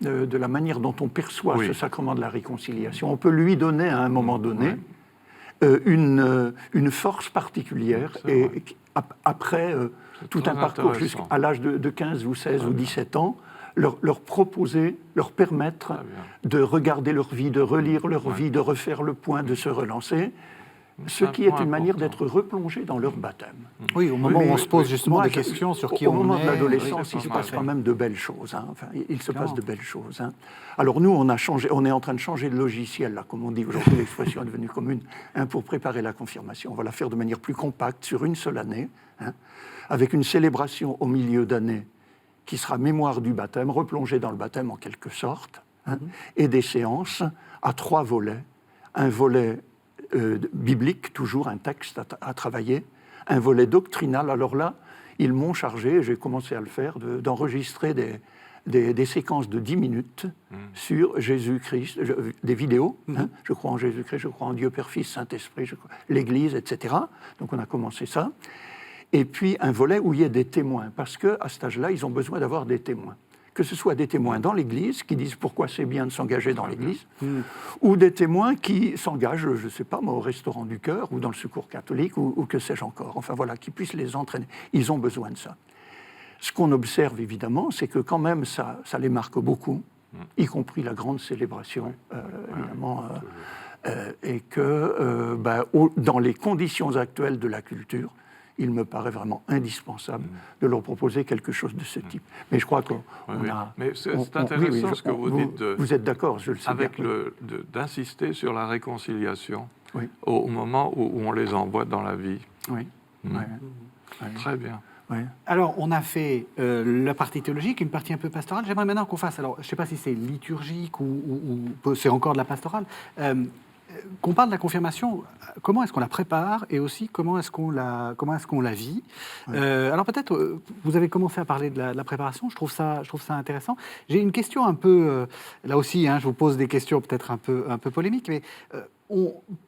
de la manière dont on perçoit ce sacrement de la réconciliation. On peut lui donner à un moment donné une force particulière et après tout un parcours jusqu'à l'âge de 15 ou 16 ou 17 ans, leur proposer, leur permettre de regarder leur vie, de relire leur vie, de refaire le point, de se relancer, ce qui est une manière d'être replongé dans leur baptême. Oui, au moment où on se pose justement des questions sur qui on est. Au moment de l'adolescence, il se passe quand même de belles choses. Enfin, il se passe de belles choses. Alors nous, on est en train de changer de logiciel, là, comme on dit aujourd'hui, l'expression est devenue commune, pour préparer la confirmation. On va la faire de manière plus compacte, sur une seule année, avec une célébration au milieu d'année qui sera mémoire du baptême, replongée dans le baptême en quelque sorte, et des séances à 3 volets. Un volet biblique, toujours un texte à travailler, un volet doctrinal. Alors là, ils m'ont chargé, j'ai commencé à le faire, d'enregistrer des séquences de 10 minutes sur Jésus-Christ, des vidéos, je crois en Jésus-Christ, je crois en Dieu Père, Fils, Saint-Esprit, l'Église, etc. Donc on a commencé ça. Et puis un volet où il y a des témoins, parce qu'à cet âge-là, ils ont besoin d'avoir des témoins. Que ce soit des témoins dans l'Église, qui disent pourquoi c'est bien de s'engager dans l'Église, ou des témoins qui s'engagent, je ne sais pas, au Restaurant du Cœur, ou dans le Secours catholique, ou que sais-je encore. Enfin voilà, qui puissent les entraîner. Ils ont besoin de ça. Ce qu'on observe, évidemment, c'est que quand même, ça les marque beaucoup, y compris la grande célébration, évidemment, et que dans les conditions actuelles de la culture, il me paraît vraiment indispensable de leur proposer quelque chose de ce type. Mais je crois qu'on a... Mais c'est intéressant ce que vous dites. Vous êtes d'accord, je le sais avec bien. d'insister sur la réconciliation au moment où on les envoie dans la vie. Oui. Très bien. Oui. Alors, on a fait la partie théologique, une partie un peu pastorale. J'aimerais maintenant qu'on fasse, alors je ne sais pas si c'est liturgique ou c'est encore de la pastorale, qu'on parle de la confirmation, comment est-ce qu'on la prépare et aussi comment est-ce qu'on la vit. Alors peut-être, vous avez commencé à parler de la préparation, je trouve ça intéressant. J'ai une question un peu, là aussi, je vous pose des questions peut-être un peu polémiques, mais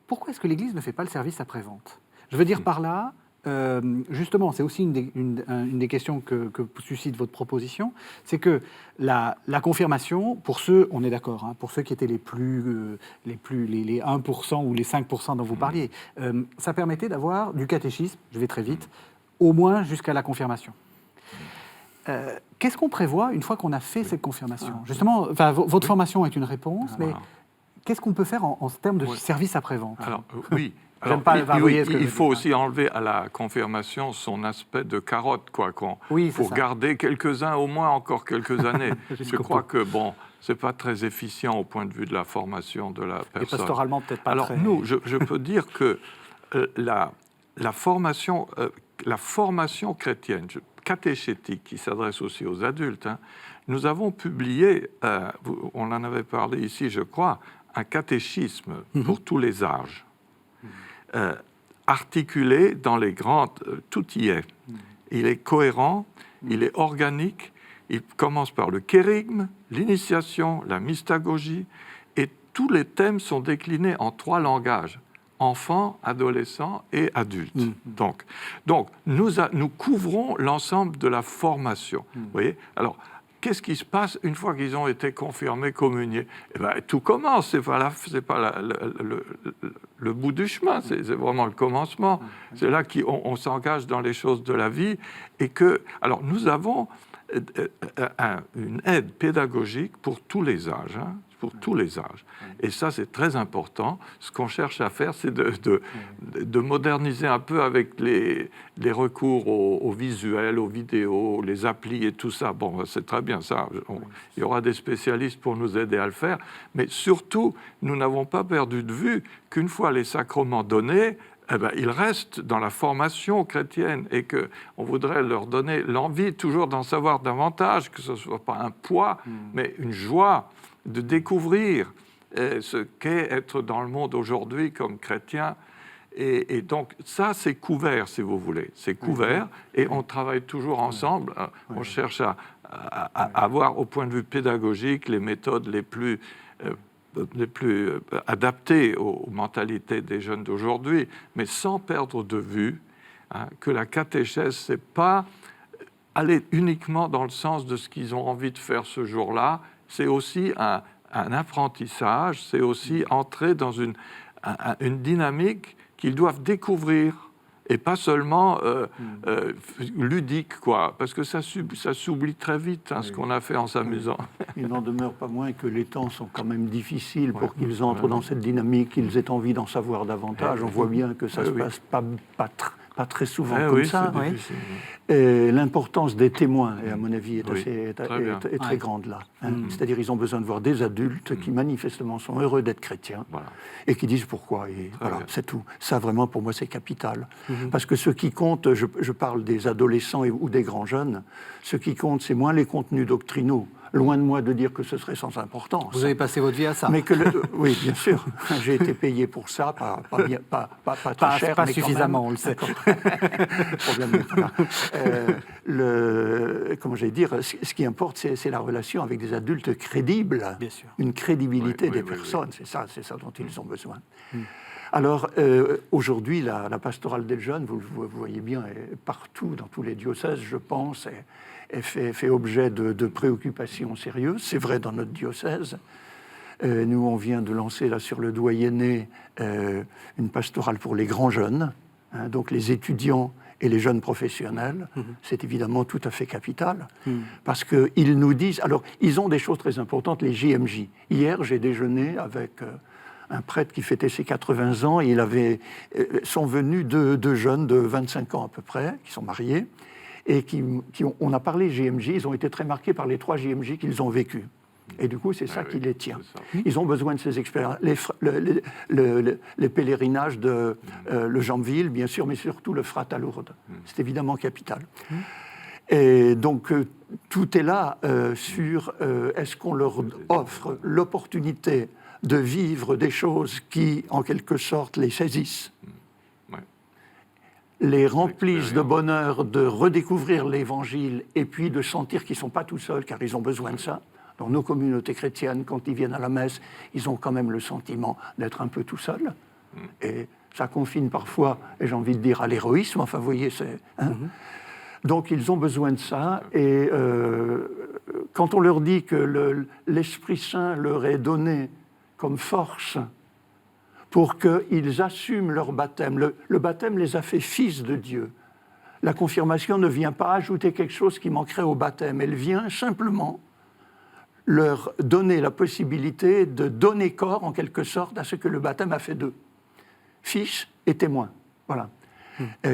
pourquoi est-ce que l'Église ne fait pas le service après-vente ? Je veux dire par là, justement, c'est aussi une des questions que suscite votre proposition, c'est que la confirmation, pour ceux, on est d'accord, pour ceux qui étaient les 1% ou les 5% dont vous parliez, ça permettait d'avoir du catéchisme, je vais très vite, au moins jusqu'à la confirmation. Qu'est-ce qu'on prévoit une fois qu'on a fait cette confirmation ? Justement, votre formation est une réponse, mais qu'est-ce qu'on peut faire en termes de service après-vente ? Alors, oui. Alors, il faut aussi enlever à la confirmation son aspect de carotte, quoi. Faut garder quelques-uns, au moins encore quelques années. Je crois que, c'est pas très efficient au point de vue de la formation de la personne. Et pastoralement, peut-être pas. Alors, nous, je peux dire que la formation chrétienne, catéchétique, qui s'adresse aussi aux adultes, nous avons publié, on en avait parlé ici, je crois, un catéchisme pour tous les âges. Articulé dans les grandes... tout y est. Il est cohérent, il est organique, il commence par le kérygme, l'initiation, la mystagogie, et tous les thèmes sont déclinés en 3 langages, enfants, adolescents et adultes. Donc nous couvrons l'ensemble de la formation. Vous voyez ? Alors, qu'est-ce qui se passe une fois qu'ils ont été confirmés, communiés ? Tout commence, c'est pas le bout du chemin, c'est vraiment le commencement. C'est là qu'on s'engage dans les choses de la vie. Alors, nous avons une aide pédagogique pour tous les âges, tous les âges. Et ça, c'est très important. Ce qu'on cherche à faire, c'est de moderniser un peu avec les recours au visuel, aux vidéos, les applis et tout ça. C'est très bien ça. Il y aura des spécialistes pour nous aider à le faire. Mais surtout, nous n'avons pas perdu de vue qu'une fois les sacrements donnés, ils restent dans la formation chrétienne et qu'on voudrait leur donner l'envie toujours d'en savoir davantage, que ce ne soit pas un poids, mais une joie de découvrir ce qu'est être dans le monde aujourd'hui comme chrétien. Et donc, ça, c'est couvert, si vous voulez. C'est couvert, et on travaille toujours ensemble. On cherche à avoir, au point de vue pédagogique, les méthodes les plus adaptées aux mentalités des jeunes d'aujourd'hui, mais sans perdre de vue que la catéchèse, ce n'est pas aller uniquement dans le sens de ce qu'ils ont envie de faire ce jour-là. C'est aussi un apprentissage, c'est aussi entrer dans une dynamique qu'ils doivent découvrir, et pas seulement ludique, quoi, parce que ça s'oublie très vite, ce qu'on a fait en s'amusant. Il n'en demeure pas moins que les temps sont quand même difficiles pour qu'ils entrent dans cette dynamique, qu'ils aient envie d'en savoir davantage. On voit bien que ça ne se passe pas très souvent comme ça. Et l'importance des témoins, et à mon avis, est très grande là. C'est-à-dire ils ont besoin de voir des adultes qui manifestement sont heureux d'être chrétiens et qui disent pourquoi. Et voilà, c'est tout. Ça, vraiment, pour moi, c'est capital. Parce que ce qui compte, je parle des adolescents ou des grands jeunes, ce qui compte, c'est moins les contenus doctrinaux. Loin de moi de dire que ce serait sans importance. Vous avez passé votre vie à ça. Mais oui, bien sûr. J'ai été payé pour ça, pas très cher. Pas suffisamment, on le sait. Problème comment j'allais dire, ce qui importe, c'est la relation avec des adultes crédibles. Bien sûr. Une crédibilité des personnes. C'est ça dont ils ont besoin. Alors, aujourd'hui, la pastorale des jeunes, vous voyez bien, partout, dans tous les diocèses, je pense, fait objet de préoccupations sérieuses. C'est vrai dans notre diocèse. Nous, on vient de lancer, là, sur le Doyenné, une pastorale pour les grands jeunes, donc les étudiants et les jeunes professionnels. C'est évidemment tout à fait capital, parce qu'ils nous disent... Alors, ils ont des choses très importantes, les JMJ. Hier, j'ai déjeuné avec... un prêtre qui fêtait ses 80 ans, et sont venus deux jeunes de 25 ans à peu près, qui sont mariés, et on a parlé JMJ, ils ont été très marqués par les 3 JMJ qu'ils ont vécus. Et du coup, c'est ça qui les tient. Ils ont besoin de ces expériences. Les pèlerinages de le Jambeville, bien sûr, mais surtout le Frat à Lourdes. C'est évidemment capital. Et donc, tout est là sur est-ce qu'on leur offre l'opportunité de vivre des choses qui, en quelque sorte, les saisissent, les remplissent de bonheur, de redécouvrir l'Évangile, et puis de sentir qu'ils ne sont pas tout seuls, car ils ont besoin de ça. Dans nos communautés chrétiennes, quand ils viennent à la messe, ils ont quand même le sentiment d'être un peu tout seuls. Et ça confine parfois, et j'ai envie de dire, à l'héroïsme. Enfin, vous voyez, c'est... Donc, ils ont besoin de ça. Et quand on leur dit que l'Esprit Saint leur est donné comme force pour qu'ils assument leur baptême. Le baptême les a fait fils de Dieu. La confirmation ne vient pas ajouter quelque chose qui manquerait au baptême. Elle vient simplement leur donner la possibilité de donner corps, en quelque sorte, à ce que le baptême a fait d'eux. Fils et témoins. Voilà.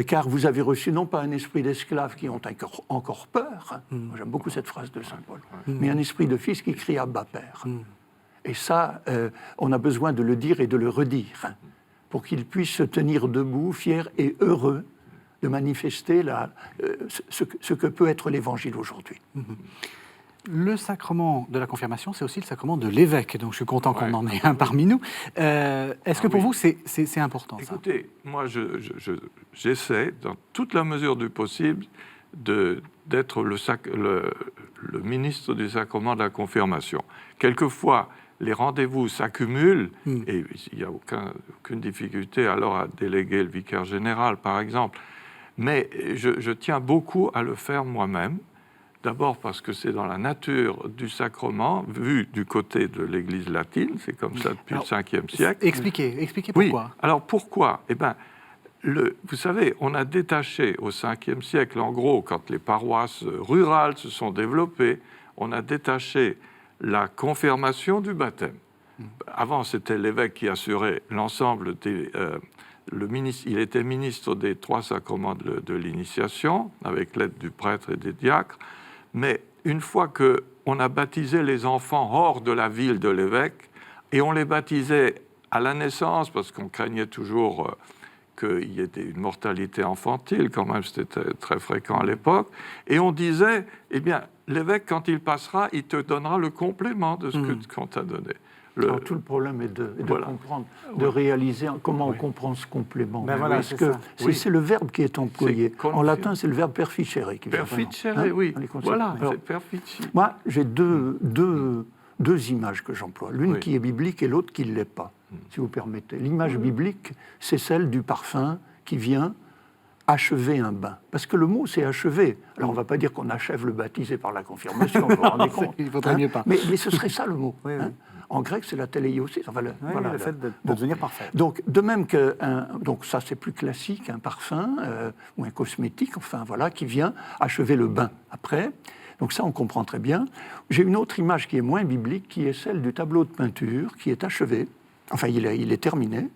Car vous avez reçu non pas un esprit d'esclaves qui ont encore peur, j'aime beaucoup cette phrase de Saint Paul, mais un esprit de fils qui crie Abba Père. Et ça, on a besoin de le dire et de le redire, pour qu'ils puissent se tenir debout, fiers et heureux de manifester ce que peut être l'Évangile aujourd'hui. Le sacrement de la confirmation, c'est aussi le sacrement de l'évêque, donc je suis content qu'on en ait un parmi nous. Est-ce que pour vous, c'est important, ça ? Écoutez, moi, j'essaie, dans toute la mesure du possible, d'être le ministre du sacrement de la confirmation. Quelquefois, les rendez-vous s'accumulent, et il n'y a aucune difficulté alors à déléguer le vicaire général, par exemple. Mais je tiens beaucoup à le faire moi-même. D'abord parce que c'est dans la nature du sacrement, vu du côté de l'Église latine, c'est comme ça depuis le 5e siècle. Expliquez pourquoi. Oui, alors pourquoi ? Eh bien, vous savez, on a détaché au 5e siècle, en gros, quand les paroisses rurales se sont développées, on a détaché la confirmation du baptême. Avant, c'était l'évêque qui assurait l'ensemble des... il était ministre des 3 sacrements de l'initiation, avec l'aide du prêtre et des diacres. Mais une fois qu'on a baptisé les enfants hors de la ville de l'évêque, et on les baptisait à la naissance, parce qu'on craignait toujours qu'il y ait une mortalité infantile, quand même, c'était très fréquent à l'époque, et on disait, eh bien, l'évêque, quand il passera, il te donnera le complément de ce qu'on t'a donné. Alors, tout le problème est de comprendre, de réaliser comment on comprend ce complément. Ben voilà, parce que c'est le verbe qui est employé. En latin, c'est le verbe perficere. Perficere, oui. Voilà, c'est perficere. Moi, j'ai deux images que j'emploie. L'une qui est biblique et l'autre qui ne l'est pas, si vous permettez. L'image biblique, c'est celle du parfum qui vient achever un bain. Parce que le mot, c'est achever. Alors, on ne va pas dire qu'on achève le baptisé par la confirmation, vous vous rendez compte. Il ne faudrait mieux pas. Mais ce serait ça le mot. Oui. En grec, c'est la téléiosis. Enfin, le fait de devenir parfait. Donc, de même que... donc, ça, c'est plus classique, un parfum ou un cosmétique, enfin, voilà, qui vient achever le bain après. Donc ça, on comprend très bien. J'ai une autre image qui est moins biblique, qui est celle du tableau de peinture, qui est achevé. Enfin, il est terminé.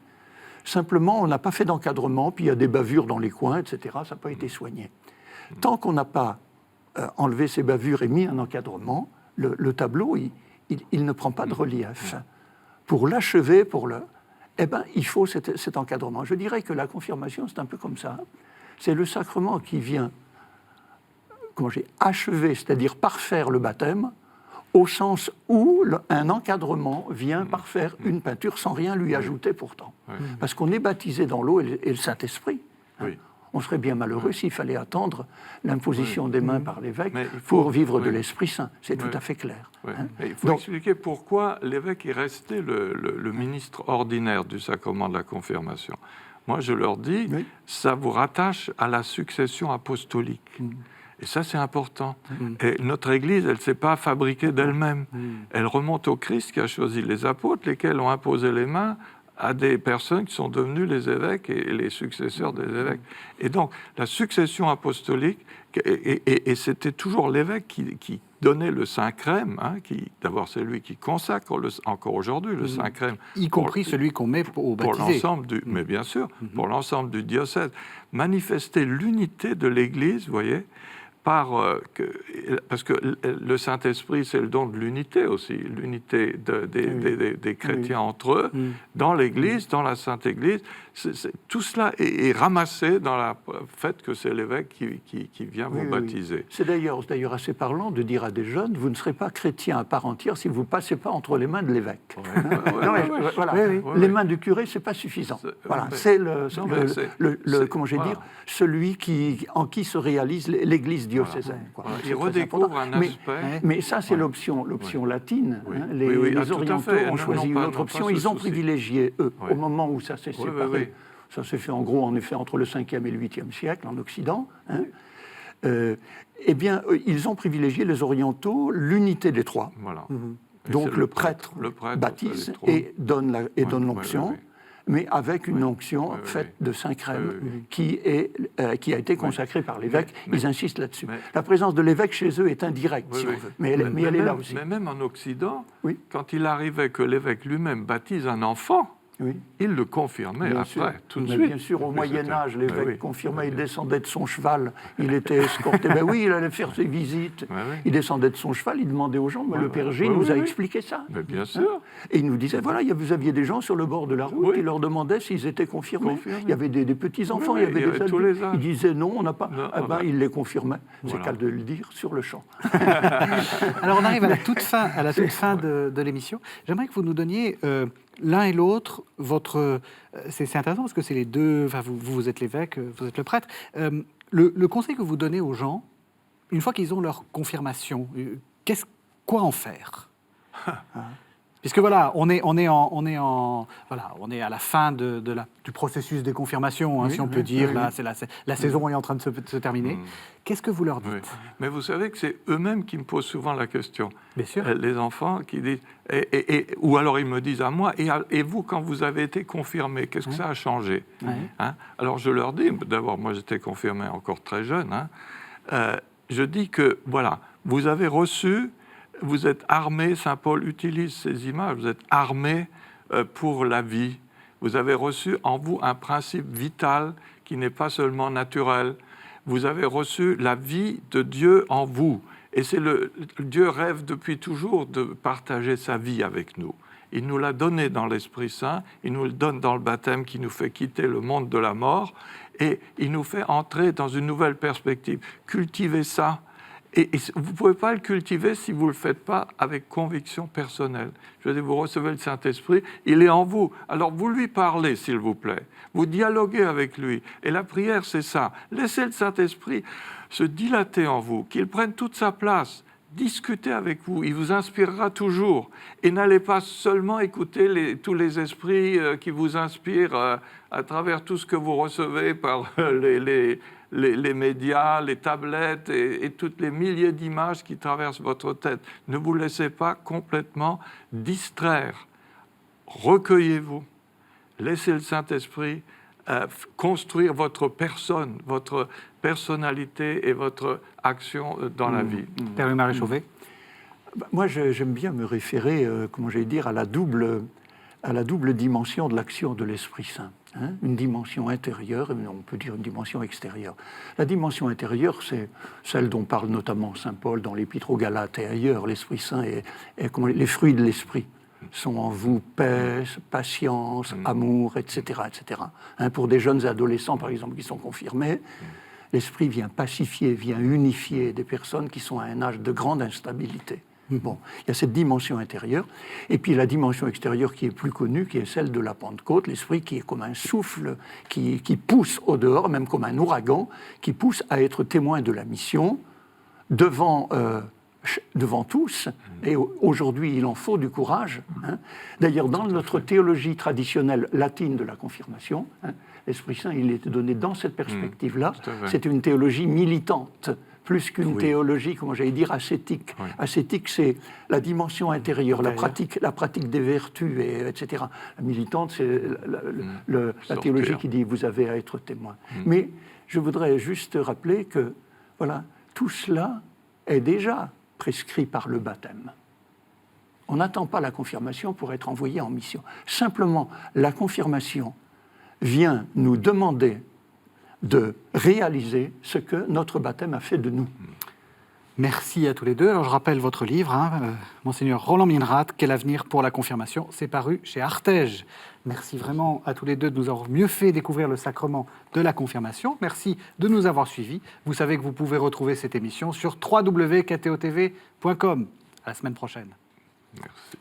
Simplement, on n'a pas fait d'encadrement, puis il y a des bavures dans les coins, etc. Ça n'a pas été soigné. Tant qu'on n'a pas enlevé ces bavures et mis un encadrement, le tableau, il ne prend pas de relief. Pour l'achever, il faut cet encadrement. Je dirais que la confirmation, c'est un peu comme ça. C'est le sacrement qui vient achever, c'est-à-dire parfaire le baptême, au sens où un encadrement vient parfaire une peinture sans rien lui ajouter pourtant. Parce qu'on est baptisé dans l'eau et le Saint-Esprit. On serait bien malheureux s'il fallait attendre l'imposition des mains par l'évêque pour vivre de l'Esprit Saint. C'est tout à fait clair. Il faut expliquer pourquoi l'évêque est resté le ministre ordinaire du sacrement de la confirmation. Moi, je leur dis, ça vous rattache à la succession apostolique. Et ça, c'est important. Et notre Église, elle ne s'est pas fabriquée d'elle-même. Elle remonte au Christ qui a choisi les apôtres, lesquels ont imposé les mains à des personnes qui sont devenues les évêques et les successeurs des évêques. Et donc, la succession apostolique, et c'était toujours l'évêque qui donnait le Saint-Crème, d'abord c'est lui qui consacre encore aujourd'hui le Saint-Crème. Y compris celui qu'on met au baptisé. Pour l'ensemble mais bien sûr, pour l'ensemble du diocèse. Manifester l'unité de l'Église, vous voyez, parce que le Saint-Esprit, c'est le don de l'unité aussi, l'unité des chrétiens entre eux, dans l'Église, dans la Sainte Église. Tout cela est ramassé dans le fait que c'est l'évêque qui vient vous baptiser. C'est d'ailleurs assez parlant de dire à des jeunes, vous ne serez pas chrétien à part entière si vous ne passez pas entre les mains de l'évêque. Les mains du curé, ce n'est pas suffisant. C'est celui en qui se réalise l'Église diocésaine. Il redécouvre un aspect. Mais ça, c'est l'option latine. Les orientaux ont choisi une autre option. Ils ont privilégié, eux, au moment où ça s'est séparé. Ça s'est fait en gros, en effet, entre le 5e et le 8e siècle, en Occident. Eh bien, ils ont privilégié, les orientaux, l'unité des trois. Donc le prêtre baptise et donne l'onction. Mais avec une onction faite de Saint-Crème qui a été consacrée par l'évêque. Ils insistent là-dessus. La présence de l'évêque chez eux est indirecte, si on veut. Mais elle est là aussi. Mais même en Occident, quand il arrivait que l'évêque lui-même baptise un enfant, il le confirmait tout de suite. Bien sûr, au Moyen-Âge, l'évêque confirmait, il descendait de son cheval, il était escorté, il allait faire ses visites, il descendait de son cheval, il demandait aux gens, le Père G nous a expliqué ça. Mais bien sûr. Et il nous disait, vous aviez des gens sur le bord de la route, qui leur demandaient s'ils étaient confirmés. Il y avait des petits-enfants, il y avait des adultes. Ils disaient non, on n'a pas. Il les confirmait. C'est qu'à de le dire sur le champ. Alors on arrive à la toute fin de l'émission. J'aimerais que vous nous donniez... l'un et l'autre, c'est intéressant parce que c'est les deux, vous êtes l'évêque, vous êtes le prêtre. Le conseil que vous donnez aux gens, une fois qu'ils ont leur confirmation, quoi en faire? Puisque on est à la fin du processus des confirmations, si on peut dire. Là, la saison est en train de se terminer. Qu'est-ce que vous leur dites? Mais vous savez que c'est eux-mêmes qui me posent souvent la question. Bien sûr. Les enfants qui disent, ou alors ils me disent à moi, et vous, quand vous avez été confirmé, qu'est-ce que ça a changé? Alors je leur dis, d'abord, moi j'étais confirmé encore très jeune, je dis que, vous avez reçu... Vous êtes armés, Saint Paul utilise ces images, vous êtes armés pour la vie. Vous avez reçu en vous un principe vital qui n'est pas seulement naturel. Vous avez reçu la vie de Dieu en vous. Et Dieu rêve depuis toujours de partager sa vie avec nous. Il nous l'a donné dans l'Esprit Saint, il nous le donne dans le baptême qui nous fait quitter le monde de la mort et il nous fait entrer dans une nouvelle perspective. Cultivez ça. Et vous ne pouvez pas le cultiver si vous ne le faites pas avec conviction personnelle. Je veux dire, vous recevez le Saint-Esprit, il est en vous. Alors vous lui parlez, s'il vous plaît. Vous dialoguez avec lui. Et la prière, c'est ça. Laissez le Saint-Esprit se dilater en vous, qu'il prenne toute sa place. Discutez avec vous, il vous inspirera toujours. Et n'allez pas seulement écouter tous les esprits qui vous inspirent à travers tout ce que vous recevez par les médias, les tablettes et toutes les milliers d'images qui traversent votre tête. Ne vous laissez pas complètement distraire. Recueillez-vous. Laissez le Saint-Esprit construire votre personne, votre personnalité et votre action dans la vie. Père Marie Chauvet. Moi, j'aime bien me référer, comment j'allais dire, à la double dimension de l'action de l'Esprit Saint. Hein, une dimension intérieure, et on peut dire une dimension extérieure. La dimension intérieure, c'est celle dont parle notamment saint Paul dans l'Épître aux Galates et ailleurs. L'Esprit Saint est les fruits de l'Esprit sont en vous paix, patience, amour, etc. etc. Hein, pour des jeunes adolescents, par exemple, qui sont confirmés, l'Esprit vient pacifier, vient unifier des personnes qui sont à un âge de grande instabilité. Bon, il y a cette dimension intérieure, et puis la dimension extérieure qui est plus connue, qui est celle de la Pentecôte, l'Esprit qui est comme un souffle qui pousse au dehors, même comme un ouragan, qui pousse à être témoin de la mission devant tous, et aujourd'hui il en faut du courage. Hein. D'ailleurs, dans notre théologie traditionnelle latine de la confirmation, hein, l'Esprit Saint, il est donné dans cette perspective-là, c'est une théologie militante, plus qu'une théologie, comment j'allais dire, ascétique. Oui. Ascétique, c'est la dimension intérieure, la pratique des vertus, etc. La militante, c'est la théologie qui dit « vous avez à être témoin ». Mais je voudrais juste rappeler que, voilà, tout cela est déjà prescrit par le baptême. On n'attend pas la confirmation pour être envoyé en mission. Simplement, la confirmation vient nous demander de réaliser ce que notre baptême a fait de nous. Merci à tous les deux. Alors, je rappelle votre livre, Monseigneur Roland Mienrath, « Quel avenir pour la confirmation ?» C'est paru chez Artege. Merci vraiment à tous les deux de nous avoir mieux fait découvrir le sacrement de la confirmation. Merci de nous avoir suivis. Vous savez que vous pouvez retrouver cette émission sur www.ktotv.com. À la semaine prochaine. Merci.